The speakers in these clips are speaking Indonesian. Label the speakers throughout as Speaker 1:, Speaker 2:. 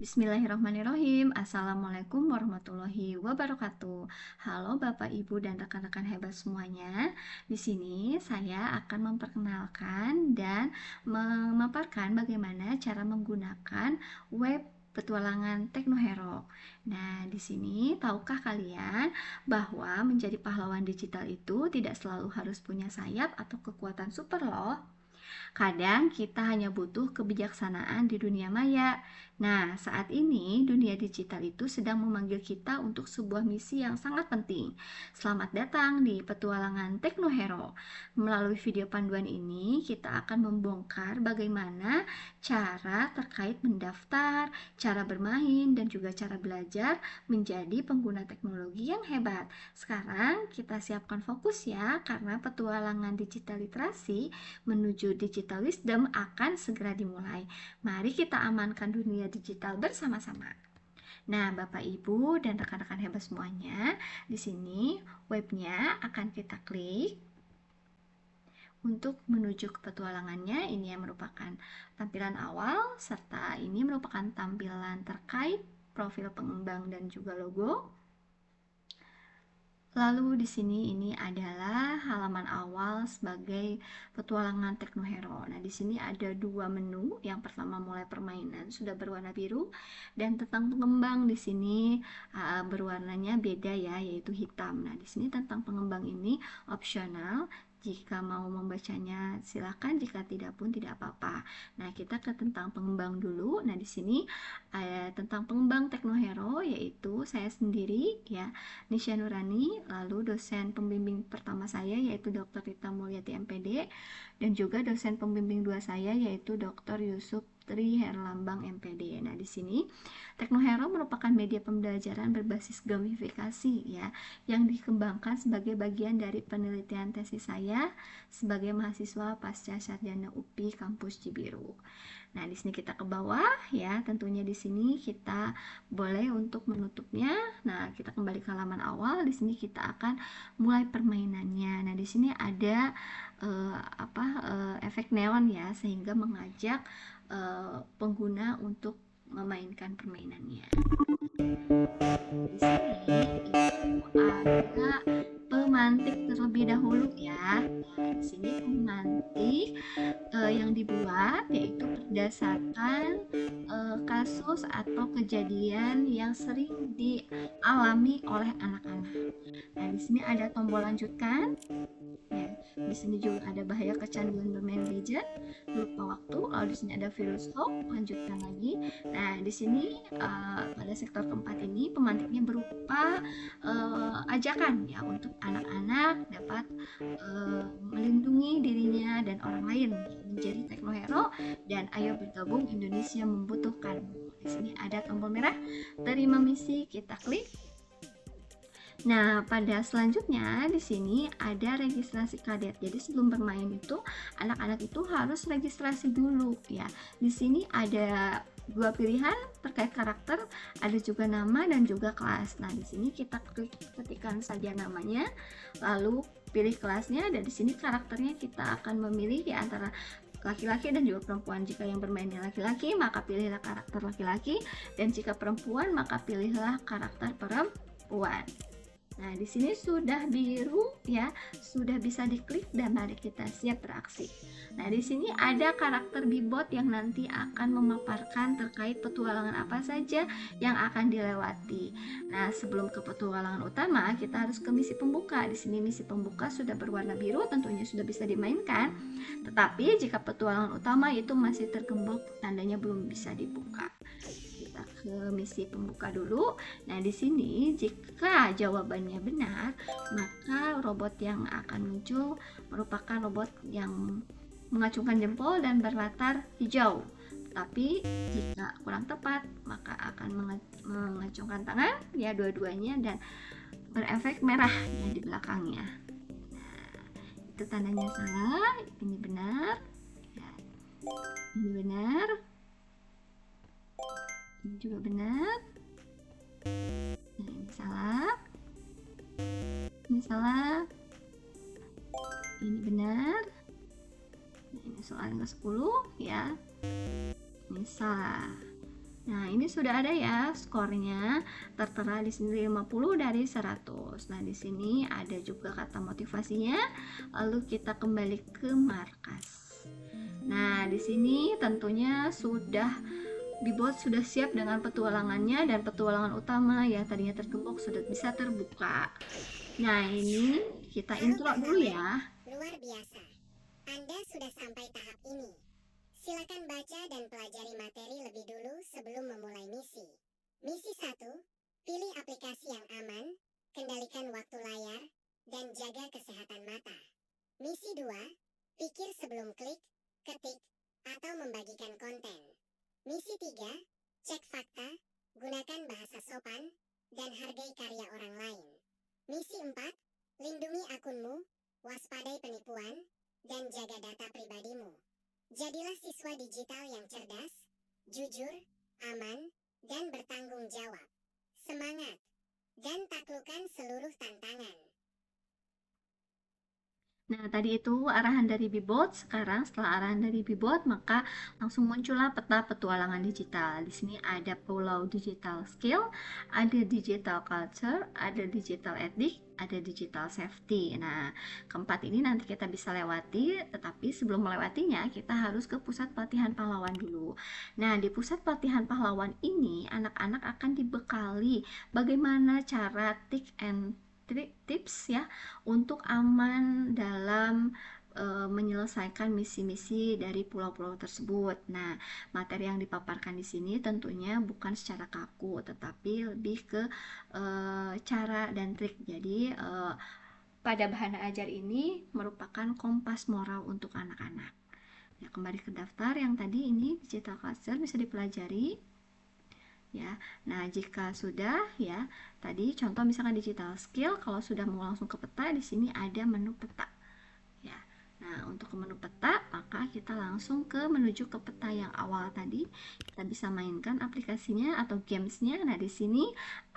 Speaker 1: Bismillahirrahmanirrahim. Assalamualaikum warahmatullahi wabarakatuh. Halo Bapak, Ibu, dan rekan-rekan hebat semuanya. Di sini saya akan memperkenalkan dan memaparkan bagaimana cara menggunakan web petualangan Teknohero. Nah, di sini tahukah kalian bahwa menjadi pahlawan digital itu tidak selalu harus punya sayap atau kekuatan super loh. Kadang kita hanya butuh kebijaksanaan di dunia maya. Nah, saat ini dunia digital itu sedang memanggil kita untuk sebuah misi yang sangat penting. Selamat datang di Petualangan Teknohero. Melalui video panduan ini, kita akan membongkar bagaimana cara terkait mendaftar, cara bermain, dan juga cara belajar menjadi pengguna teknologi yang hebat. Sekarang kita siapkan fokus ya, karena petualangan digital literasi menuju digital wisdom akan segera dimulai. Mari kita amankan dunia digital bersama-sama. Nah, Bapak Ibu dan rekan-rekan hebat semuanya, di sini webnya akan kita klik untuk menuju ke petualangannya. Ini yang merupakan tampilan awal, serta ini merupakan tampilan terkait profil pengembang dan juga logo. Lalu di sini ini adalah halaman awal sebagai petualangan Teknohero. Nah, di sini ada dua menu. Yang pertama mulai permainan sudah berwarna biru, dan tentang pengembang di sini berwarnanya beda ya, yaitu hitam. Nah, di sini tentang pengembang ini opsional. Jika mau membacanya silakan, jika tidak pun tidak apa-apa. Nah, kita ke tentang pengembang dulu. Nah, di sini tentang pengembang Teknohero, yaitu saya sendiri ya, Nisha Nurani, lalu dosen pembimbing pertama saya yaitu Dr. Rita Mulyati MPD, dan juga dosen pembimbing dua saya yaitu Dr. Yusuf Tri Herlambang MPD. Nah, di sini Teknohero merupakan media pembelajaran berbasis gamifikasi ya, yang dikembangkan sebagai bagian dari penelitian tesis saya sebagai mahasiswa pasca sarjana UPI kampus Cibiru. Nah, di sini kita ke bawah ya, tentunya di sini kita boleh untuk menutupnya. Nah, kita kembali ke halaman awal. Di sini kita akan mulai permainannya. Nah, di sini ada efek neon ya, sehingga mengajak pengguna untuk memainkan permainannya. Di sini itu ada pemantik terlebih dahulu ya. Nah, di sini pemantik yang dibuat yaitu berdasarkan kasus atau kejadian yang sering dialami oleh anak-anak. Nah, di sini ada tombol lanjutkan. Ya, di sini juga ada bahaya kecanduan bermain gadget, lupa waktu. Lalu di sini ada virus hoax, lanjutkan lagi. Nah, di sini pada sektor keempat ini pemantiknya berupa ajakan ya, untuk anak-anak dapat melindungi dirinya dan orang lain menjadi Teknohero, dan ayo bergabung, Indonesia membutuhkan. Di sini ada tombol merah, terima misi, kita klik. Nah, pada selanjutnya di sini ada registrasi kadet. Jadi sebelum bermain itu anak-anak itu harus registrasi dulu ya. Di sini ada dua pilihan terkait karakter, ada juga nama dan juga kelas. Nah, di sini kita ketikkan saja namanya, lalu pilih kelasnya, dan di sini karakternya kita akan memilih di antara laki-laki dan juga perempuan. Jika yang bermainnya laki-laki, maka pilihlah karakter laki-laki, dan jika perempuan, maka pilihlah karakter perempuan. Nah, di sini sudah biru ya, sudah bisa diklik, dan mari kita siap beraksi. Nah, di sini ada karakter Bibot yang nanti akan memaparkan terkait petualangan apa saja yang akan dilewati. Nah, sebelum ke petualangan utama, kita harus ke misi pembuka. Di sini misi pembuka sudah berwarna biru, tentunya sudah bisa dimainkan. Tetapi jika petualangan utama itu masih tergembok, tandanya belum bisa dibuka. Ke misi pembuka dulu. Nah, di sini jika jawabannya benar, maka robot yang akan muncul merupakan robot yang mengacungkan jempol dan berlatar hijau. Tapi jika kurang tepat, maka akan mengacungkan tangan ya, dua-duanya, dan berefek merah ya di belakangnya. Nah, itu tandanya salah, ini benar ya. Ini benar, ini juga benar. Nah, ini salah, ini salah, ini benar. Nah, ini soal yang ke-10 ya, ini salah. Nah, ini sudah ada ya skornya, tertera di sini 50 dari 100. Nah, di sini ada juga kata motivasinya. Lalu kita kembali ke markas. Nah, di sini tentunya Bibot sudah siap dengan petualangannya, dan petualangan utama yang tadinya tergembok sudah bisa terbuka. Nah, ini kita intro dulu ya.
Speaker 2: Luar biasa. Anda sudah sampai tahap ini. Silakan baca dan pelajari materi lebih dulu sebelum memulai misi. Misi 1, pilih aplikasi yang aman, kendalikan waktu layar, dan jaga kesehatan mata. Misi 2, pikir sebelum klik, ketik, atau membagikan konten. Misi 3, cek fakta, gunakan bahasa sopan, dan hargai karya orang lain. Misi 4, lindungi akunmu, waspadai penipuan, dan jaga data pribadimu. Jadilah siswa digital yang cerdas, jujur, aman, dan bertanggung jawab. Semangat, dan taklukkan seluruh tantangan.
Speaker 1: Nah, tadi itu arahan dari Bibot. Sekarang setelah arahan dari Bibot, maka langsung muncullah peta petualangan digital. Di sini ada pulau digital skill, ada digital culture, ada digital ethic, ada digital safety. Nah, keempat ini nanti kita bisa lewati, tetapi sebelum melewatinya kita harus ke pusat pelatihan pahlawan dulu. Nah, di pusat pelatihan pahlawan ini anak-anak akan dibekali bagaimana cara tips ya untuk aman dalam menyelesaikan misi-misi dari pulau-pulau tersebut. Nah, materi yang dipaparkan di sini tentunya bukan secara kaku, tetapi lebih ke cara dan trik. Jadi pada bahan ajar ini merupakan kompas moral untuk anak-anak. Ya, kembali ke daftar yang tadi ini digital culture bisa dipelajari. Ya, nah jika sudah ya, tadi contoh misalkan digital skill, kalau sudah mau langsung ke peta, di sini ada menu peta. Ya, nah untuk ke menu peta, maka kita langsung menuju ke peta yang awal tadi. Kita bisa mainkan aplikasinya atau gamesnya. Nah di sini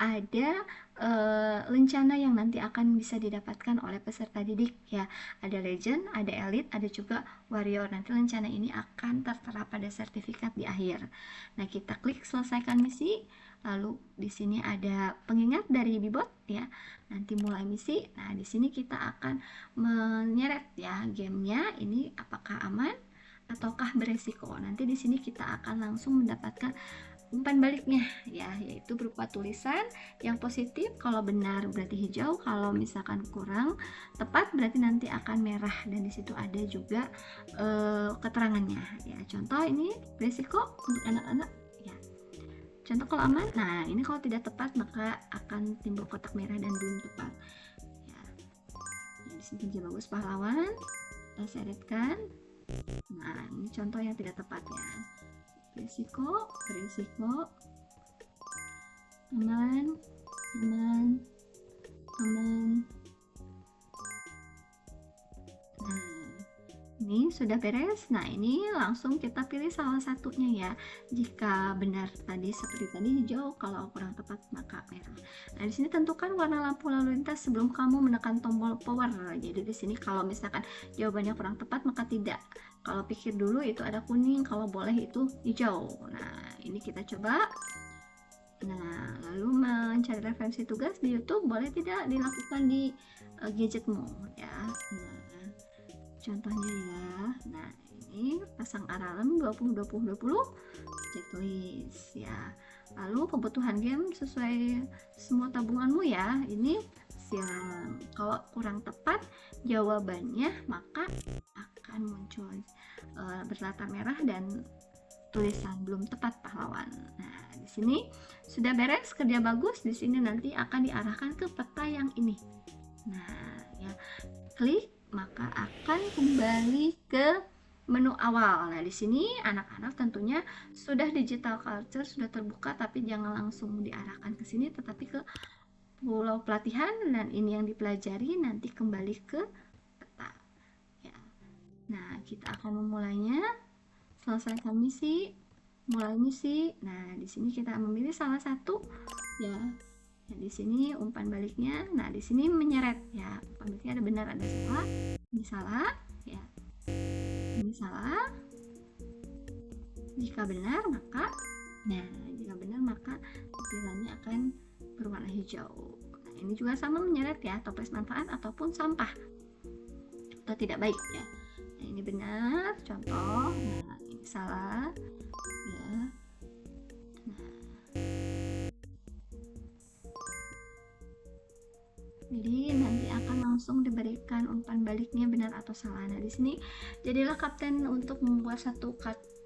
Speaker 1: ada lencana yang nanti akan bisa didapatkan oleh peserta didik ya. Ada legend, ada elite, ada juga warrior. Nanti lencana ini akan tertera pada sertifikat di akhir. Nah, kita klik selesaikan misi. Lalu di sini ada pengingat dari Bibot ya. Nanti mulai misi. Nah, di sini kita akan menyeret ya gamenya ini apakah aman ataukah beresiko. Nanti di sini kita akan langsung mendapatkan umpan baliknya ya, yaitu berupa tulisan yang positif. Kalau benar berarti hijau, kalau misalkan kurang tepat berarti nanti akan merah, dan di situ ada juga keterangannya ya. Contoh ini beresiko untuk anak-anak ya. Contoh kalau aman, nah ini kalau tidak tepat maka akan timbul kotak merah dan belum tepat ya. Nah, di sini kerja bagus pahlawan, kita seretkan. Nah ini contoh yang tidak tepat ya. Beresiko, aman. Nah, ini sudah beres. Nah, ini langsung kita pilih salah satunya ya. Jika benar tadi seperti tadi hijau, kalau kurang tepat maka merah. Nah, di sini tentukan warna lampu lalu lintas sebelum kamu menekan tombol power. Jadi di sini kalau misalkan jawabannya kurang tepat maka tidak. Kalau pikir dulu itu ada kuning, kalau boleh itu hijau. Nah, ini kita coba. Nah, lalu mencari referensi tugas di YouTube boleh tidak dilakukan di gadgetmu ya. Nah, contohnya ya. Nah, ini pasang alarm 20 checklist ya. Lalu kebutuhan game sesuai semua tabunganmu ya. Ini silang. Kalau kurang tepat jawabannya maka akan muncul berlatar merah dan tulisan belum tepat pahlawan. Nah, di sini sudah beres, kerja bagus. Di sini nanti akan diarahkan ke peta yang ini. Nah, ya klik maka akan kembali ke menu awal. Nah, di sini anak-anak tentunya sudah digital culture sudah terbuka, tapi jangan langsung diarahkan ke sini, tetapi ke pulau pelatihan, dan ini yang dipelajari nanti kembali ke peta. Ya. Nah, kita akan memulainya. Selesaikan misi, mulai misi. Nah, di sini kita memilih salah satu ya. Nah, di sini umpan baliknya. Nah, di sini menyeret ya. Umpan baliknya ada benar ada salah. Ini salah ya. Ini salah. Jika benar maka Nah, jika benar maka tampilannya akan berwarna hijau. Nah, ini juga sama menyeret ya, toples manfaat ataupun sampah atau tidak baik ya. Nah, ini benar contoh. Nah, ini salah ya. Nah, jadi nanti akan langsung diberikan umpan baliknya benar atau salah. Nah, di sini jadilah kapten untuk membuat satu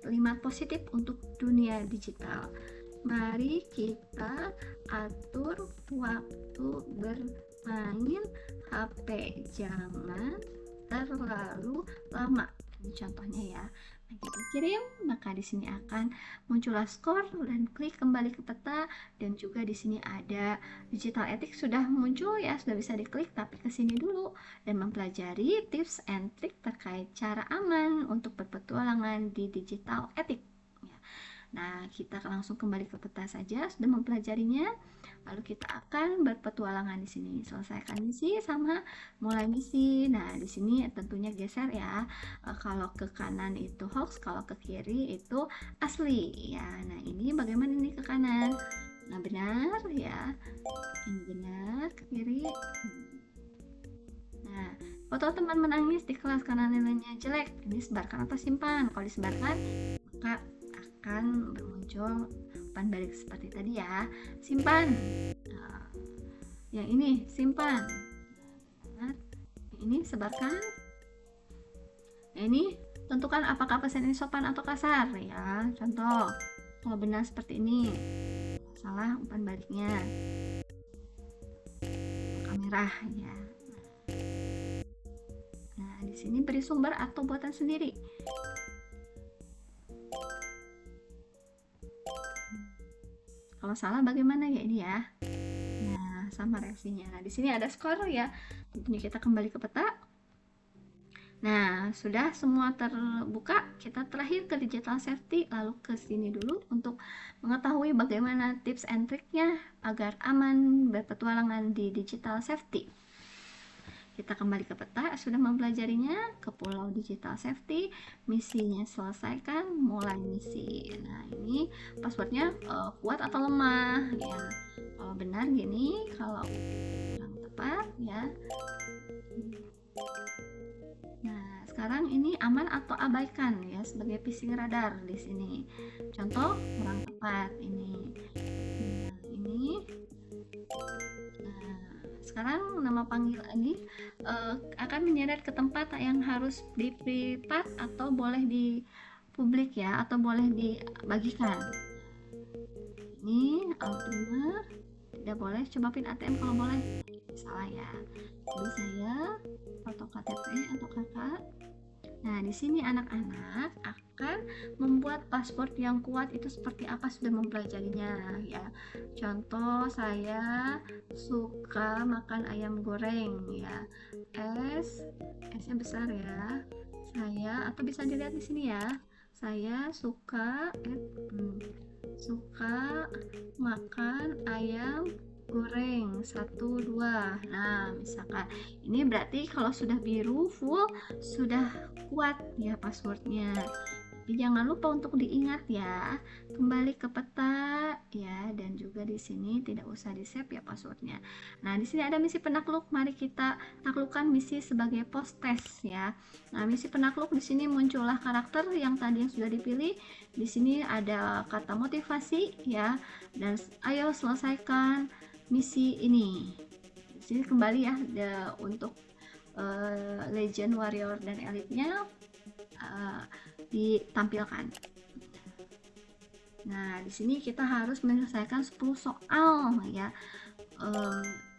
Speaker 1: kalimat positif untuk dunia digital. Mari kita atur waktu bermain HP, jangan terlalu lama. Ini contohnya ya. Nah, kita kirim, maka di sini akan muncullah skor dan klik kembali ke peta, dan juga di sini ada digital ethics sudah muncul ya, sudah bisa diklik, tapi ke sini dulu dan mempelajari tips and trick terkait cara aman untuk berpetualangan di digital ethics. Nah, kita langsung kembali ke peta saja, sudah mempelajarinya. Lalu kita akan berpetualangan di sini. Selesaikan misi sama mulai misi. Nah, di sini tentunya geser ya. Kalau ke kanan itu hoax, kalau ke kiri itu asli ya. Nah, ini bagaimana ini ke kanan? Nah, benar ya. Ini benar, ke kiri. Nah, foto teman menangis di kelas karena nilainya jelek. Ini sebarkan atau simpan? Kalau disebarkan, maka akan bermuncul umpan balik seperti tadi ya. Simpan. Nah, yang ini simpan. Nah, ini sebarkan. Nah, ini tentukan apakah pesan ini sopan atau kasar ya. Contoh, kalau benar seperti ini, salah umpan baliknya merah ya. Nah, di sini beri sumber atau buatan sendiri. Kalau salah bagaimana ya ini ya. Nah, sama reaksinya. Nah, di sini ada skor ya. Tentunya kita kembali ke peta. Nah, sudah semua terbuka. Kita terakhir ke digital safety, lalu ke sini dulu untuk mengetahui bagaimana tips and triknya agar aman berpetualangan di digital safety. Kita kembali ke peta, sudah mempelajarinya, ke pulau digital safety, misinya selesaikan, mulai misi. Nah, ini passwordnya kuat atau lemah ya. Kalau benar gini, kalau kurang tepat ya. Nah, sekarang ini aman atau abaikan ya sebagai phishing radar di sini. Contoh kurang tepat ini. Nah, ini. Nah, sekarang nama panggil ini akan menyeret ke tempat yang harus di privat atau boleh di publik ya, atau boleh dibagikan. Ini Altima tidak boleh, coba pin ATM kalau boleh. Salah ya. Jadi saya foto KTP atau kakak. Nah, di sini anak-anak akan membuat password yang kuat itu seperti apa, sudah mempelajarinya ya. Contoh, saya suka makan ayam goreng ya. S-nya besar ya. Saya, atau bisa dilihat di sini ya. Saya suka makan ayam goreng 1-2. Nah, misalkan ini berarti kalau sudah biru full sudah kuat ya passwordnya. Tapi jangan lupa untuk diingat ya, kembali ke peta ya, dan juga di sini tidak usah di save ya passwordnya. Nah, di sini ada misi penakluk, mari kita taklukkan misi sebagai post test ya. Nah, misi penakluk di sini muncullah karakter yang tadi yang sudah dipilih. Di sini ada kata motivasi ya, dan ayo selesaikan misi ini. Di sini kembali ya untuk legend, warrior, dan elite-nya ditampilkan. Nah, di sini kita harus menyelesaikan 10 soal ya.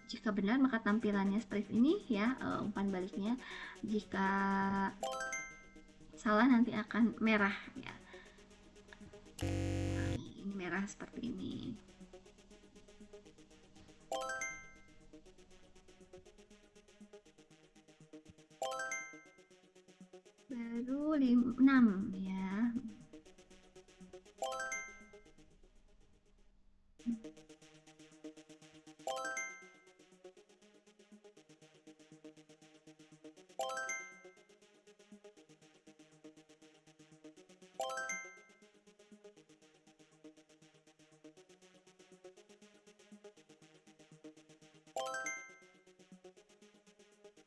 Speaker 1: Jika benar maka tampilannya seperti ini ya, umpan baliknya. Jika salah nanti akan merah ya. Nah, ini merah seperti ini. Baru 6 ya.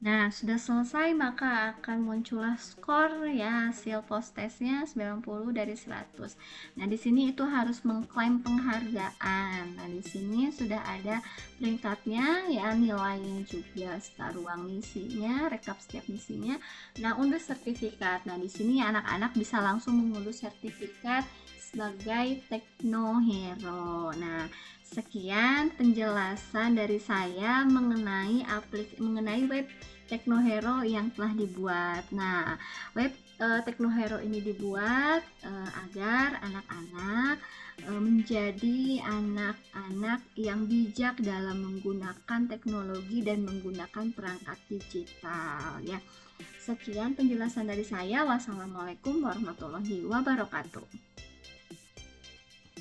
Speaker 1: Nah, sudah selesai maka akan muncullah skor ya, hasil post testnya 90 dari 100. Nah, di sini itu harus mengklaim penghargaan. Nah, di sini sudah ada peringkatnya ya, nilainya juga, serta ruang misinya, rekap setiap misinya. Nah, unduh sertifikat. Nah, di sini anak-anak bisa langsung mengunduh sertifikat sebagai Tekno Hero. Nah, sekian penjelasan dari saya mengenai web Tekno Hero yang telah dibuat. Nah, web Tekno Hero ini dibuat agar anak-anak menjadi anak-anak yang bijak dalam menggunakan teknologi dan menggunakan perangkat digital ya. Sekian penjelasan dari saya. Wassalamualaikum warahmatullahi wabarakatuh.